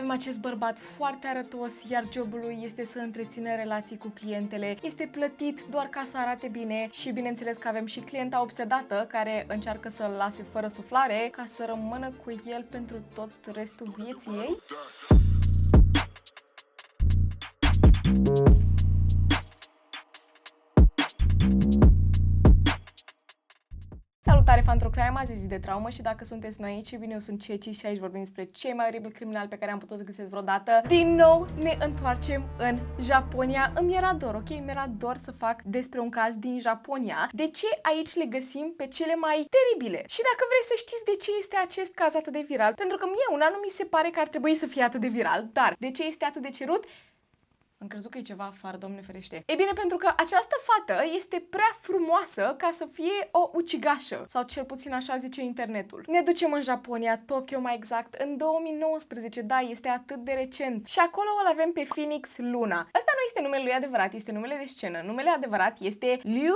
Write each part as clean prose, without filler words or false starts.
Avem acest bărbat foarte arătos, iar jobul lui este să întrețină relații cu clientele. Este plătit doar ca să arate bine și bineînțeles că avem și clienta obsedată care încearcă să-l lase fără suflare ca să rămână cu el pentru tot restul vieții ei. Salutare, Fantrocrime, azi e zi de traumă și dacă sunteți noi aici, bine, eu sunt Ceci și aici vorbim despre cei mai oribili criminali pe care am putut să găsesc vreodată. Din nou ne întoarcem în Japonia. Îmi era dor, ok? Mi era dor să fac despre un caz din Japonia. De ce aici le găsim pe cele mai teribile? Și dacă vrei să știți de ce este acest caz atât de viral, pentru că mie una nu mi se pare că ar trebui să fie atât de viral, dar de ce este atât de cerut? Am crezut că e ceva afară, Doamne ferește. Ei bine, pentru că această fată este prea frumoasă ca să fie o ucigașă, sau cel puțin așa zice internetul. Ne ducem în Japonia, Tokyo mai exact, în 2019, da, este atât de recent. Și acolo îl avem pe Phoenix Luna. Asta nu este numele lui adevărat, este numele de scenă. Numele adevărat este Liu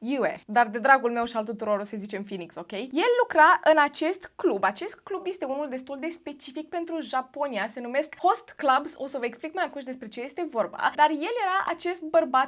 Yue, dar de dragul meu și al tuturor o să zicem Phoenix, ok? El lucra în acest club. Acest club este unul destul de specific pentru Japonia, se numesc Host Clubs, o să vă explic mai acum despre ce este vorba, dar el era acest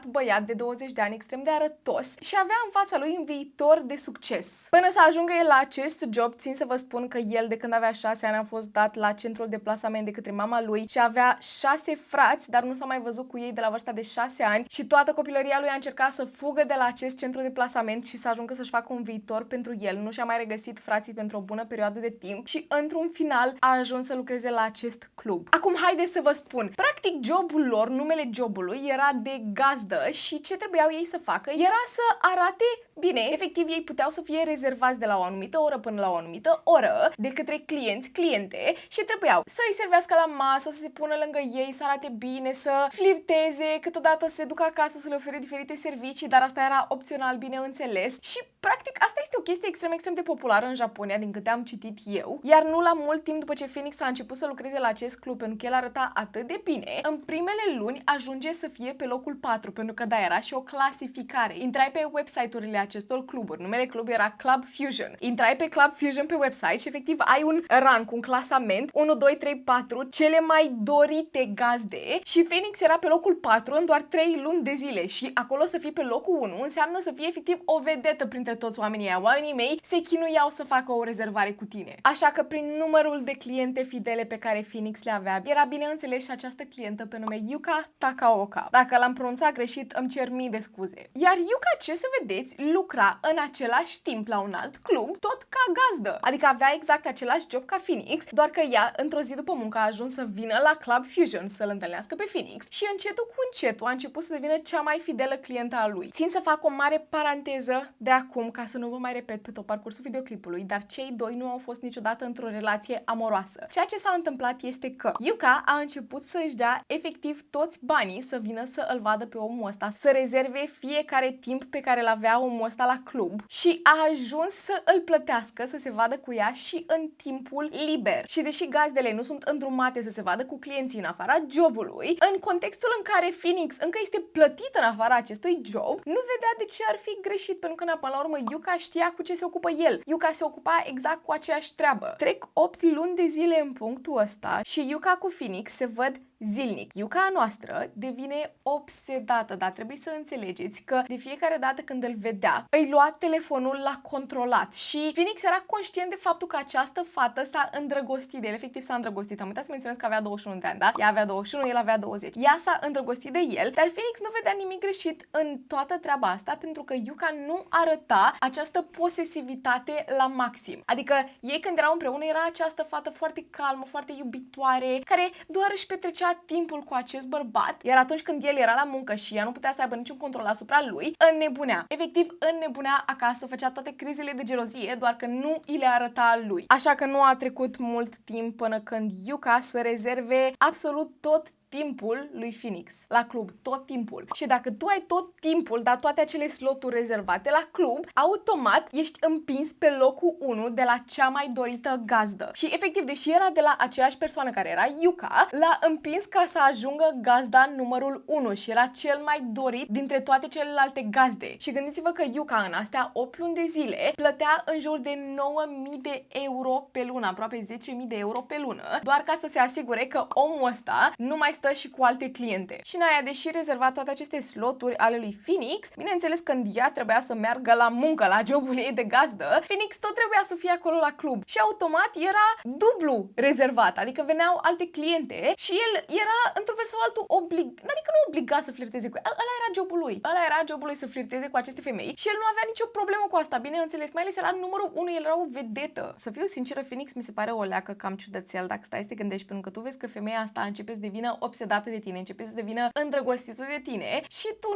băiat de 20 de ani, extrem de arătos și avea în fața lui un viitor de succes. Până să ajungă el la acest job, țin să vă spun că el de când avea 6 ani a fost dat la centrul de plasament de către mama lui și avea 6 frați, dar nu s-a mai văzut cu ei de la vârsta de 6 ani și toată copilăria lui a încercat să fugă de la acest centru de plasament și să ajungă să-și facă un viitor pentru el. Nu și-a mai regăsit frații pentru o bună perioadă de timp și într-un final a ajuns să lucreze la acest club. Acum haideți să vă spun. Practic jobul lor, numele jobului era de gazdă și ce trebuiau ei să facă era să arate bine. Efectiv ei puteau să fie rezervați de la o anumită oră până la o anumită oră de către cliente și trebuiau să îi servească la masă, să se pună lângă ei, să arate bine, să flirteze, câteodată să se ducă acasă să le ofere diferite servicii, dar asta era opțional, bineînțeles. Și practic asta este o chestie extrem de populară în Japonia, din câte am citit eu. Iar nu la mult timp după ce Phoenix a început să lucreze la acest club, pentru că el arăta atât de bine, în primele luni ajunge să fie pe locul 4, pentru că da, era și o clasificare. Intrai pe website-urile acestor cluburi. Numele club era Club Fusion. Intrai pe Club Fusion pe website și efectiv ai un rank, un clasament 1, 2, 3, 4, cele mai dorite gazde și Phoenix era pe locul 4 în doar 3 luni de zile și acolo să fii pe locul 1 înseamnă să fie efectiv o vedetă printre toți oamenii aia. Oamenii mei se chinuiau să facă o rezervare cu tine. Așa că prin numărul de cliente fidele pe care Phoenix le avea, era bineînțeles și această clientă pe nume Yuka Takaoka. Dacă l-am pronunțat greșit, îmi cer mii de scuze. Iar Yuka, ce să vedeți, lucra în același timp la un alt club, tot ca gazdă. Adică avea exact același job ca Phoenix, doar că ea, într-o zi după muncă, a ajuns să vină la Club Fusion să-l întâlnească pe Phoenix și încetul cu încetul a început să devină cea mai fidelă clientă a lui. Țin să fac o mare paranteză de acum, ca să nu vă mai repet pe tot parcursul videoclipului, dar cei doi nu au fost niciodată într-o relație amoroasă. Ceea ce s-a întâmplat este că Yuka a început să își dea efectiv toți banii să vină să îl vadă pe omul ăsta, să rezerve fiecare timp pe care îl avea omul ăsta la club și a ajuns să îl plătească să se vadă cu ea și în timpul liber. Și deși gazdele nu sunt îndrumate să se vadă cu clienții în afara jobului, în contextul în care Phoenix încă este plătit în afara acestui job, nu vedea de ce ar fi greșit, pentru că până la urmă Yuka știa cu ce se ocupă el. Yuka se ocupa exact cu aceeași treabă. Trec 8 luni de zile în punctul ăsta și Yuka cu Phoenix se văd zilnic. Yuka noastră devine obsedată, dar trebuie să înțelegeți că de fiecare dată când îl vedea, îi lua telefonul la controlat și Phoenix era conștient de faptul că această fată s-a îndrăgostit de el, efectiv s-a îndrăgostit. Am uitat să menționez că avea 21 de ani, da? Ea avea 21, el avea 20. Ea s-a îndrăgostit de el, dar Phoenix nu vedea nimic greșit în toată treaba asta, pentru că Yuka nu arăta această posesivitate la maxim. Adică ei când erau împreună era această fată foarte calmă, foarte iubitoare, care doar își petrecea timpul cu acest bărbat, iar atunci când el era la muncă și ea nu putea să aibă niciun control asupra lui, înnebunea. Efectiv, înnebunea acasă, făcea toate crizele de gelozie, doar că nu îi le arăta lui. Așa că nu a trecut mult timp până când Yuka să rezerve absolut tot timpul lui Phoenix la club, tot timpul. Și dacă tu ai tot timpul, dar toate acele sloturi rezervate la club, automat ești împins pe locul 1 de la cea mai dorită gazdă. Și efectiv, deși era de la aceeași persoană care era Yuka, l-a împins ca să ajungă gazda numărul 1 și era cel mai dorit dintre toate celelalte gazde. Și gândiți-vă că Yuka în astea 8 luni de zile plătea în jur de 9.000 de euro pe lună, aproape 10.000 de euro pe lună, doar ca să se asigure că omul ăsta nu mai stă și cu alte cliente. Și în aia, deși rezerva toate aceste sloturi ale lui Phoenix, bineînțeles când ea trebuia să meargă la muncă, la jobul ei de gazdă, Phoenix tot trebuia să fie acolo la club. Și automat era dublu rezervat, adică veneau alte cliente și el era într-un fel sau altul adică nu obligat să flirteze cu ea. Ăla era jobul lui. Ăla era jobul lui să flirteze cu aceste femei și el nu avea nicio problemă cu asta, bineînțeles, mai ales era numărul 1, el era o vedetă. Să fiu sinceră, Phoenix mi se pare o leacă cam ciudățel dacă stai să te gândești, pentru că tu vezi că femeia asta începe să devină obsedată de tine, începe să devină îndrăgostită de tine și tu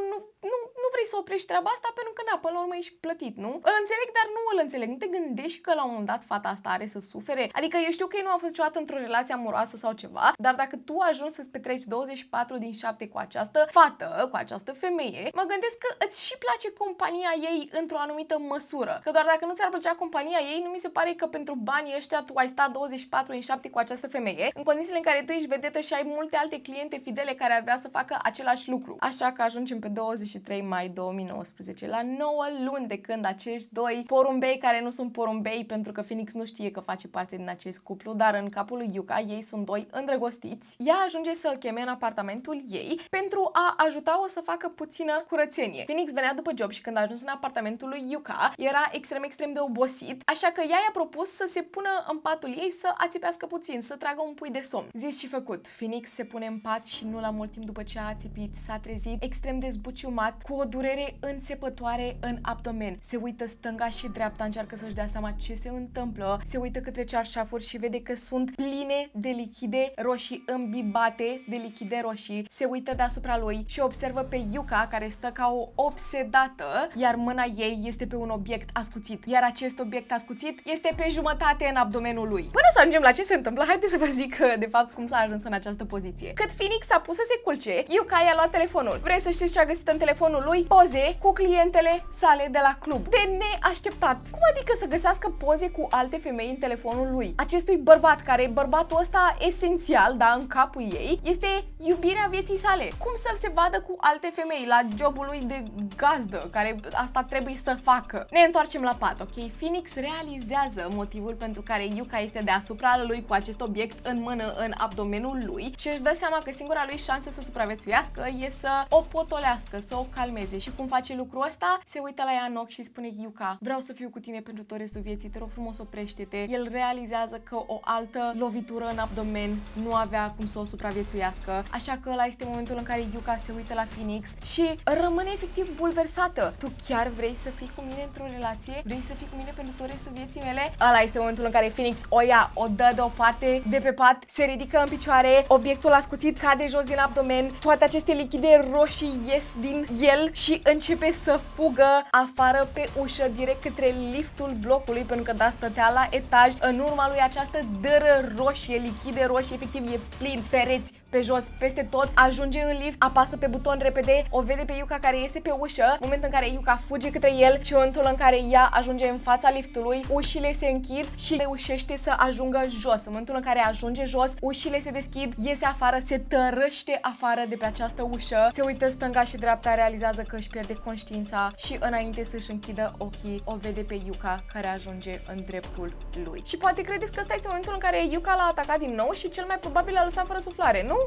nu vrei să oprești treaba asta pentru că, până la urmă ești plătit, nu? Îl înțeleg, dar nu îl înțeleg. Nu te gândești că la un moment dat fata asta are să sufere? Adică eu știu că ei nu au fost niciodată într-o relație amoroasă sau ceva, dar dacă tu ajungi să-ți petreci 24 din 7 cu această fată, cu această femeie, mă gândesc că îți și place compania ei într-o anumită măsură. Că doar dacă nu ți-ar plăcea compania ei, nu mi se pare că pentru banii ăștia tu ai stat 24 din 7 cu această femeie, în condițiile în care tu ești vedetă și ai multe alte cliente fidele care ar vrea să facă același lucru. Așa că ajungem pe 23 mai 2019, la 9 luni de când acești doi porumbei, care nu sunt porumbei pentru că Phoenix nu știe că face parte din acest cuplu, dar în capul lui Yuka ei sunt doi îndrăgostiți, ea ajunge să-l cheme în apartamentul ei pentru a ajuta-o să facă puțină curățenie. Phoenix venea după job și când a ajuns în apartamentul lui Yuka, era extrem de obosit, așa că ea i-a propus să se pună în patul ei să ațipească puțin, să tragă un pui de somn. Zis și făcut. Phoenix se pune în pat și nu la mult timp după ce a ațipit, s-a trezit extrem de zbuciumat, cu o durere înțepătoare în abdomen. Se uită stânga și dreapta, încearcă să-și dea seama ce se întâmplă, se uită către cearșafuri și vede că sunt pline de lichide roșii, îmbibate de lichide roșii. Se uită deasupra lui și observă pe Yuka care stă ca o obsedată, iar mâna ei este pe un obiect ascuțit, iar acest obiect ascuțit este pe jumătate în abdomenul lui. Până să ajungem la ce se întâmplă, haideți să vă zic de fapt cum s-a ajuns în această poziție. Cât Phoenix s-a pus să se culce, Yuka i-a luat telefonul. Vrei să știți ce a găsit în telefonul lui? Poze cu clientele sale de la club. De neașteptat. Cum adică să găsească poze cu alte femei în telefonul lui? Acestui bărbat, care bărbatul ăsta esențial, da, în capul ei, este iubirea vieții sale. Cum să se vadă cu alte femei la jobul lui de gazdă, care asta trebuie să facă? Ne întoarcem la pat, ok? Phoenix realizează motivul pentru care Yuka este deasupra lui cu acest obiect în mână în abdomenul lui și își dă seama că singura lui șansă să supraviețuiască e să o potolească, să o calmeze. Și cum face lucrul ăsta? Se uită la ea în ochi și spune: Yuka, vreau să fiu cu tine pentru tot restul vieții, te rog frumos, oprește-te. El realizează că o altă lovitură în abdomen nu avea cum să o supraviețuiască, așa că ăla este momentul în care Yuka se uită la Phoenix și rămâne efectiv bulversată. Tu chiar vrei să fii cu mine într-o relație? Vrei să fii cu mine pentru tot restul vieții mele? Ăla este momentul în care Phoenix o ia, o dă deoparte de pe pat, se ridică în picioare, obiectul ascuțit cade jos din abdomen, toate aceste lichide roșii ies din el și începe să fugă afară pe ușă, direct către liftul blocului, pentru că da, stătea la etaj. În urma lui această dără roșie, lichide roșii, efectiv e plin, pereți, pe jos, peste tot, ajunge în lift, apasă pe buton repede, o vede pe Yuka care este pe ușă, moment în care Yuka fuge către el și în momentul în care ea ajunge în fața liftului, ușile se închid și reușește să ajungă jos. În momentul în care ajunge jos, ușile se deschid, iese afară, se tărăște afară de pe această ușă, se uită stânga și dreapta, realizează că își pierde conștiința și înainte să-și închidă ochii, o vede pe Yuka care ajunge în dreptul lui. Și poate credeți că ăsta este momentul în care Yuka l-a atacat din nou și cel mai probabil l-a lăsat fără suflare, nu?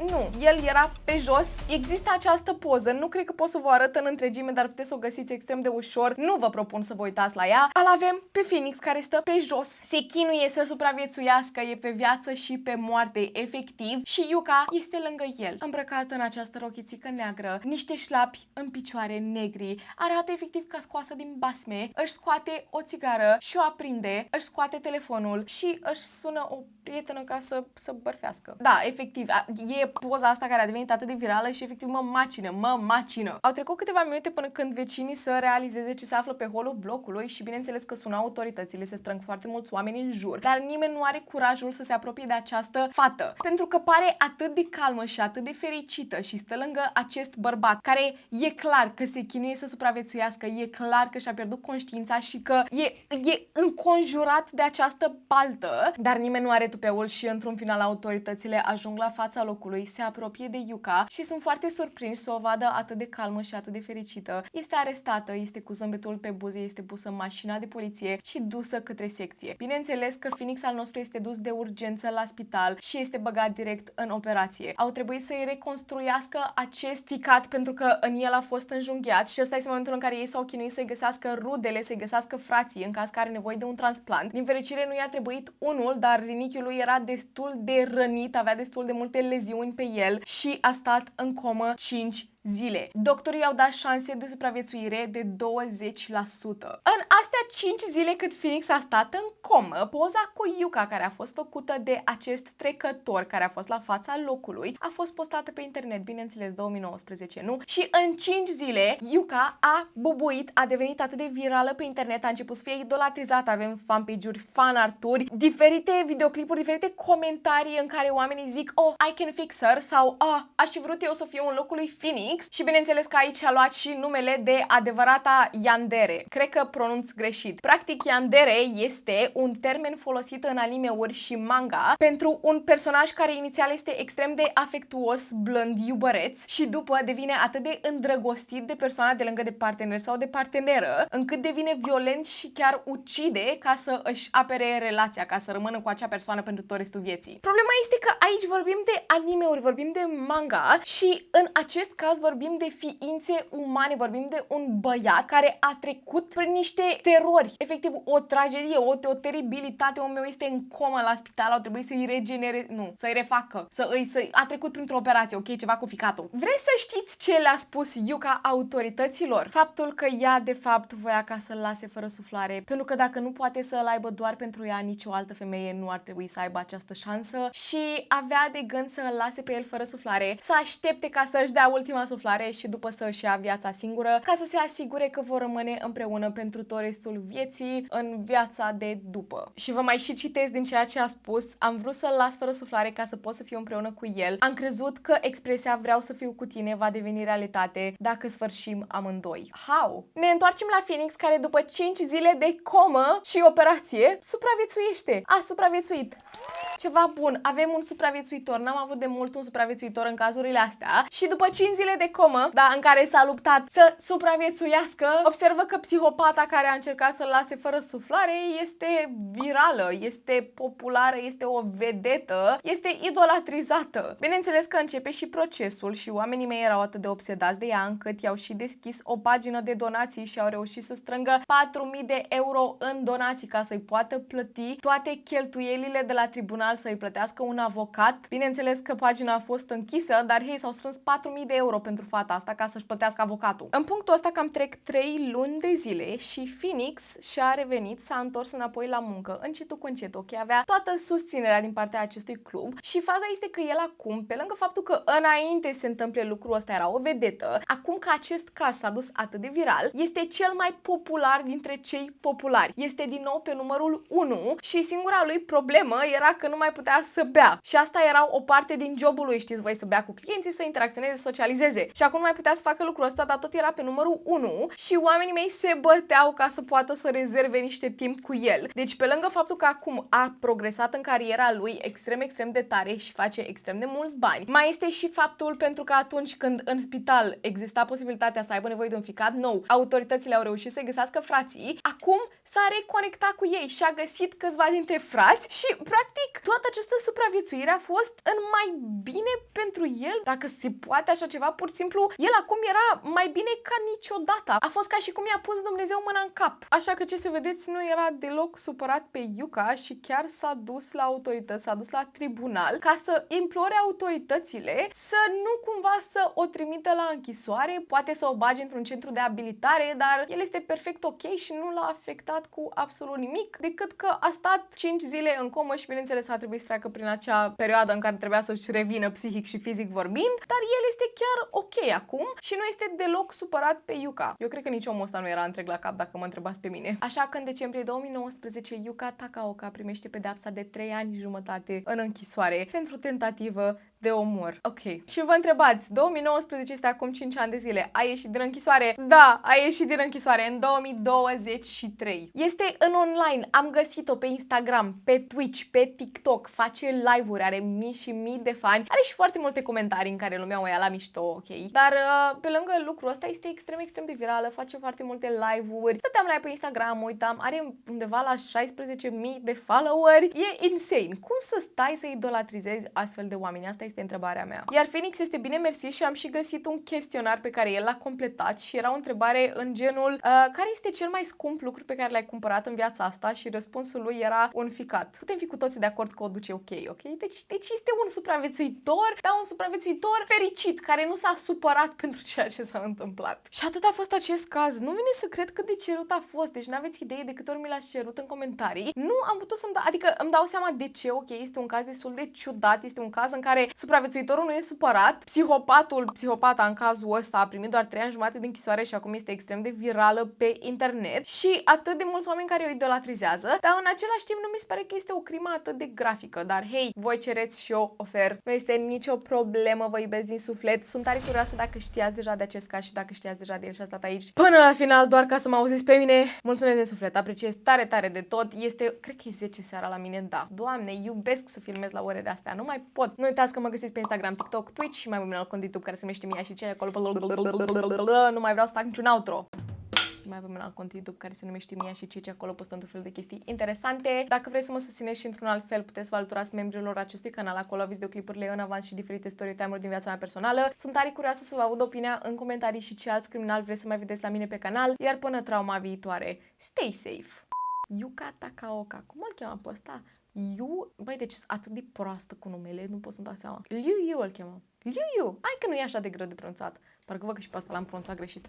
Nu. El era pe jos. Există această poză. Nu cred că pot să vă arăt în întregime, dar puteți să o găsiți extrem de ușor. Nu vă propun să vă uitați la ea. Îl avem pe Phoenix care stă pe jos, se chinuie să supraviețuiască, e pe viață și pe moarte, efectiv, și Yuka este lângă el, îmbrăcată în această rochițică neagră, niște șlapi în picioare, negri, arată efectiv ca scoasă din basme, își scoate o țigară și o aprinde, își scoate telefonul și își sună o prietenă ca să bărfească. Da, efectiv, e poza asta care a devenit atât de virală și efectiv mă macină. Au trecut câteva minute până când vecinii să realizeze ce se află pe holul blocului și bineînțeles că sunau autoritățile, se strâng foarte mulți oameni în jur, dar nimeni nu are curajul să se apropie de această fată, pentru că pare atât de calmă și atât de fericită și stă lângă acest bărbat care e clar că se chinuie să supraviețuiască, e clar că și-a pierdut conștiința și că e înconjurat de această baltă, dar nimeni nu are tupeul și într-un final autoritățile ajung la fața locului, se apropie de Yuka și sunt foarte surprinși să o vadă atât de calmă și atât de fericită. Este arestată, este cu zâmbetul pe buze, este pusă în mașina de poliție și dusă către secție. Bineînțeles că Phoenix al nostru este dus de urgență la spital și este băgat direct în operație. Au trebuit să-i reconstruiască acest ficat pentru că în el a fost înjunghiat și ăsta este momentul în care ei s-au chinuit să-i găsească rudele, să-i găsească frații în caz că are nevoie de un transplant. Din fericire nu i-a trebuit unul, dar rinichiul lui era destul de rănit, avea destul de multe leziuni pe el și a stat în comă 5 zile. Doctorii au dat șanse de supraviețuire de 20%. În astea 5 zile cât Phoenix a stat în comă, poza cu Yuka care a fost făcută de acest trecător care a fost la fața locului a fost postată pe internet, bineînțeles 2019, nu? Și în 5 zile Yuka a bubuit, a devenit atât de virală pe internet, a început să fie idolatrizată, avem fanpage-uri, fan-arturi, diferite videoclipuri, diferite comentarii în care oamenii zic oh, I can fix her sau aș fi vrut eu să fiu în locul lui Phoenix. Și bineînțeles că aici a luat și numele de adevărata yandere. Cred că pronunț greșit. Practic, yandere este un termen folosit în anime-uri și manga pentru un personaj care inițial este extrem de afectuos, blând, iubăreț și după devine atât de îndrăgostit de persoana de lângă de partener sau de parteneră, încât devine violent și chiar ucide ca să își apere relația, ca să rămână cu acea persoană pentru tot restul vieții. Problema este că aici vorbim de anime-uri, vorbim de manga și în acest caz vorbim de ființe umane, vorbim de un băiat care a trecut prin niște terori, efectiv o tragedie, o teribilitate, omul meu este în comă la spital, au trebuit să-i să-i refacă, a trecut printr-o operație, ok, ceva cu ficatul. Vreți să știți ce le-a spus Yuka autorităților? Faptul că ea de fapt voia ca să-l lase fără suflare, pentru că dacă nu poate să-l aibă doar pentru ea, nicio altă femeie nu ar trebui să aibă această șansă și avea de gând să-l lase pe el fără suflare, să aștepte ca să-și dea ultima suflare și după să-și ia viața singură, ca să se asigure că vor rămâne împreună pentru tot restul vieții în viața de după. Și vă mai și citesc din ceea ce a spus: am vrut să-l las fără suflare ca să pot să fiu împreună cu el. Am crezut că expresia vreau să fiu cu tine va deveni realitate dacă sfârșim amândoi. How? Ne întoarcem la Phoenix care după 5 zile de comă și operație supraviețuiește. A supraviețuit. Ceva bun, avem un supraviețuitor, n-am avut de mult un supraviețuitor în cazurile astea și după 5 zile de comă, da, în care s-a luptat să supraviețuiască, observă că psihopata care a încercat să-l lase fără suflare este virală, este populară, este o vedetă, este idolatrizată. Bineînțeles că începe și procesul și oamenii mei erau atât de obsedați de ea încât i-au și deschis o pagină de donații și au reușit să strângă 4.000 de euro în donații ca să-i poată plăti toate cheltuielile de la tribunal, să-i plătească un avocat. Bineînțeles că pagina a fost închisă, dar hei, s-au strâns 4.000 de euro pentru fata asta ca să-și plătească avocatul. În punctul ăsta cam trec 3 luni de zile și Phoenix și-a revenit, s-a întors înapoi la muncă, încetul cu încet, ok, avea toată susținerea din partea acestui club și faza este că el acum, pe lângă faptul că înainte se întâmple lucrul ăsta, era o vedetă, acum că acest caz s-a dus atât de viral, este cel mai popular dintre cei populari. Este din nou pe numărul 1 și singura lui problemă era că nu mai putea să bea. Și asta era o parte din jobul lui, știți voi, să bea cu clienții, să interacționeze, să socializeze. Și acum nu mai putea să facă lucrul ăsta, dar tot era pe numărul 1 și oamenii mei se băteau ca să poată să rezerve niște timp cu el. Deci pe lângă faptul că acum a progresat în cariera lui extrem de tare și face extrem de mulți bani, mai este și faptul pentru că atunci când în spital exista posibilitatea să aibă nevoie de un ficat nou, autoritățile au reușit să găsească frații, acum s-a reconectat cu ei și a găsit câțiva dintre frați și practic toată această supraviețuire a fost în mai bine pentru el, dacă se poate așa ceva, pur pur și simplu, el acum era mai bine ca niciodată. A fost ca și cum i-a pus Dumnezeu mâna în cap. Așa că, ce să vedeți, nu era deloc supărat pe Yuka și chiar s-a dus la autorități, s-a dus la tribunal ca să implore autoritățile să nu cumva să o trimită la închisoare, poate să o bage într-un centru de abilitare, dar el este perfect ok și nu l-a afectat cu absolut nimic, decât că a stat 5 zile în comă și, bineînțeles, a trebuit să treacă prin acea perioadă în care trebuia să-și revină psihic și fizic vorbind, dar el este chiar ok acum și nu este deloc supărat pe Yuka. Eu cred că nici omul ăsta nu era întreg la cap, dacă mă întrebați pe mine. Așa că în decembrie 2019 Yuka Takaoka primește pedeapsa de 3 ani și jumătate în închisoare pentru tentativă de omor. Ok. Și vă întrebați, 2019 este acum 5 ani de zile. A ieșit din închisoare? Da, a ieșit din închisoare în 2023. Este în online. Am găsit-o pe Instagram, pe Twitch, pe TikTok. Face live-uri, are mii și mii de fani. Are și foarte multe comentarii în care lumea o ia la mișto, ok? Dar pe lângă lucrul ăsta este extrem, extrem de virală. Face foarte multe live-uri. Stăteam la ea pe Instagram, uitam. Are undeva la 16.000 de followeri. E insane. Cum să stai să idolatrizezi astfel de oameni? Asta este întrebarea mea. Iar Phoenix este bine mersi și am și găsit un chestionar pe care el l-a completat și era o întrebare în genul care este cel mai scump lucru pe care l-ai cumpărat în viața asta și răspunsul lui era un ficat. Putem fi cu toții de acord că o duce ok? Deci este un supraviețuitor, dar un supraviețuitor fericit, care nu s-a supărat pentru ceea ce s-a întâmplat. Și atât a fost acest caz. Nu vine să cred cât de cerut a fost. Deci n-aveți idee de câte ori mi l-ați cerut în comentarii. Nu am putut să-mi dau, adică îmi dau seama de ce, ok, este un caz destul de ciudat, este un caz în care supraviețuitorul nu e supărat, psihopata în cazul ăsta a primit doar 3 ani jumate de închisoare și acum este extrem de virală pe internet și atât de mulți oameni care o idolatrizează, dar în același timp nu mi se pare că este o crimă atât de grafică, dar hei, voi cereți și eu ofer, nu este nicio problemă, vă iubesc din suflet, sunt tare curioasă dacă știați deja de acest caz și dacă știați deja de el și a stat aici până la final doar ca să mă auziți pe mine. Mulțumesc din suflet, apreciez tare, tare de tot, este, cred că e 10 seara la mine, da, Doamne, iubesc să filmez la ore de astea, nu mai pot. Nu uitați că mă găsiți pe Instagram, TikTok, Twitch și mai mult alt cont YouTube care se numește Mia și ce acolo. Nu mai vreau să fac niciun outro. Mai avem un alt cont YouTube care se numește Mia și ce acolo postăm tot felul de chestii interesante. Dacă vreți să mă susțineți și într-un alt fel, puteți să vă alăturați membrilor acestui canal. Acolo aveți videoclipurile în avans și diferite story time-uri din viața mea personală. Sunt tare curioasă să vă aud opinia în comentarii și ce alți criminali vreți să mai vedeți la mine pe canal. Iar până trauma viitoare, stay safe! Yuka Takaoka, cum îl cheamă pe ăsta? Băi, deci atât de proastă cu numele, nu pot să-mi dau seama. Liu îl cheamă. Liu. Hai că nu e așa de greu de pronunțat. Parcă văd că și pe asta l-am pronunțat greșit.